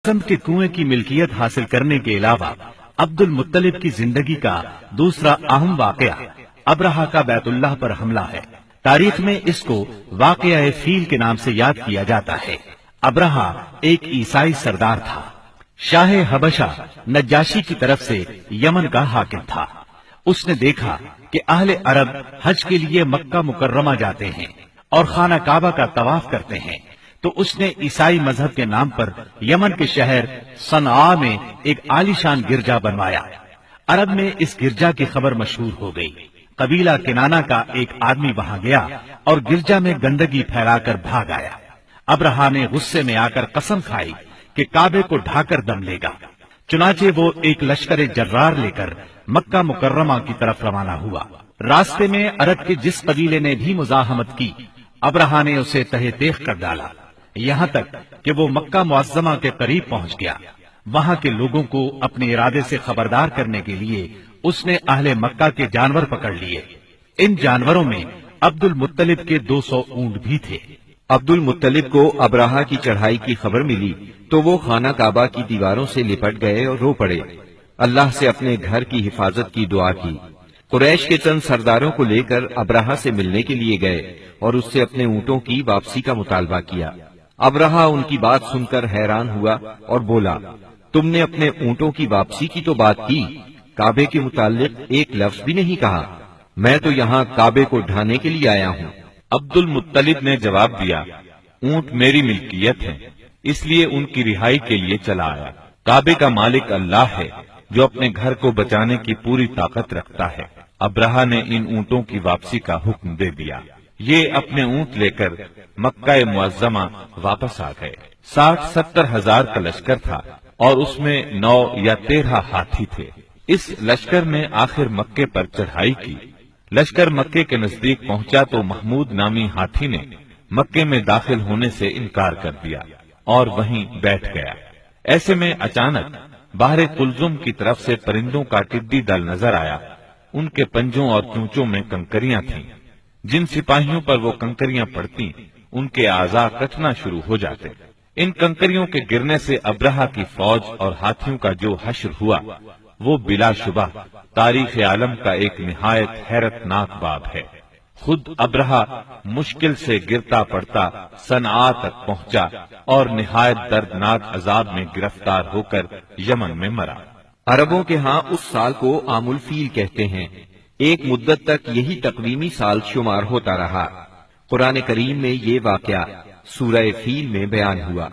समसम के कुएं की मिल्कियत हासिल करने के अलावा अब्दुल मुत्तलिब की जिंदगी का दूसरा अहम वाकया अब्रहा का बैतुल्लाह पर हमला है। तारीख में इसको वाकया फील के नाम से याद किया जाता है। अब्रहा एक ईसाई सरदार था। शाह हबशा नज्जाशी की तरफ से यमन का हाकिम था। उसने देखा कि अहले अरब हज के लिए मक्का मुकर्रमा जाते हैं और खाना काबा का तवाफ करते हैं, तो उसने ईसाई मजहब के नाम पर यमन के शहर सनआ में एक आलीशान गिरजा बनवाया। अरब में इस गिरजा की खबर मशहूर हो गई। कबीला किनाना का एक आदमी वहां गया और गिरजा में गंदगी फैलाकर भाग आया। अब्रहा ने गुस्से में आकर कसम खाई कि काबे को ढाकर दम लेगा। चुनाचे वो एक लश्कर जर्रार लेकर मक्का मुकर्रमा की तरफ रवाना हुआ। रास्ते में अरब के जिस कबीले ने भी मुजाहमत की, अब्रहा ने उसे तहे तेख कर डाला, यहाँ तक कि वो मक्का मुअज्जमा के करीब पहुंच गया। वहां के लोगों को अपने इरादे से खबरदार करने के लिए उसने अहले मक्का के जानवर पकड़ लिए। इन जानवरों में अब्दुल मुत्तलिब के 200 ऊंट भी थे। अब्दुल मुत्तलिब को अब्राहा की चढ़ाई की खबर मिली तो वो खाना काबा की दीवारों से लिपट गए और रो पड़े। अल्लाह से अपने घर की हिफाजत की दुआ की। कुरैश के चंद सरदारों को लेकर अब्राहा से मिलने के लिए गए और उससे अपने ऊंटों की वापसी का मुतालबा किया। अब्राहा उनकी बात सुनकर हैरान हुआ और बोला, तुमने अपने ऊंटों की वापसी की तो बात की, काबे के मुताल्लिक एक लफ्ज भी नहीं कहा। मैं तो यहाँ काबे को ढाने के लिए आया हूँ। अब्दुल मुत्तलिब ने जवाब दिया, ऊंट मेरी मिल्कियत है, इसलिए उनकी रिहाई के लिए चला आया। काबे का मालिक अल्लाह है जो अपने घर को बचाने की पूरी ताकत रखता है। अब्राहा ने इन ऊंटों की वापसी का हुक्म दे दिया। ये अपने ऊंट लेकर मक्का मुअज्जमा वापस आ गए। 60-70 हजार का लश्कर था और उसमें 9 या 13 हाथी थे। इस लश्कर ने आखिर मक्के पर चढ़ाई की। लश्कर मक्के के नजदीक पहुंचा तो महमूद नामी हाथी ने मक्के में दाखिल होने से इनकार कर दिया और वहीं बैठ गया। ऐसे में अचानक बाहर कुलजुम की तरफ से परिंदों का टिड्डी दल नजर आया। उनके पंजों और चूंचों में कंकरियां थीं। जिन सिपाहियों पर वो कंकरियां पड़ती, उनके आज़ा कटना शुरू हो जाते। इन कंकरियों के गिरने से अब्राहा की फौज और हाथियों का जो हश्र हुआ, वो बिलाशुबा तारीख आलम का एक निहायत हैरतनाक बाब है। खुद अब्राहा मुश्किल से गिरता पड़ता सनआ तक पहुंचा और निहायत दर्दनाक अजाब में गिरफ्तार होकर यमन में मरा। अरबों के यहाँ उस साल को आमुल फील कहते हैं। एक मुद्दत तक यही तकवीमी साल शुमार होता रहा। कुरान करीम में ये वाकया सूरह फील में बयान हुआ।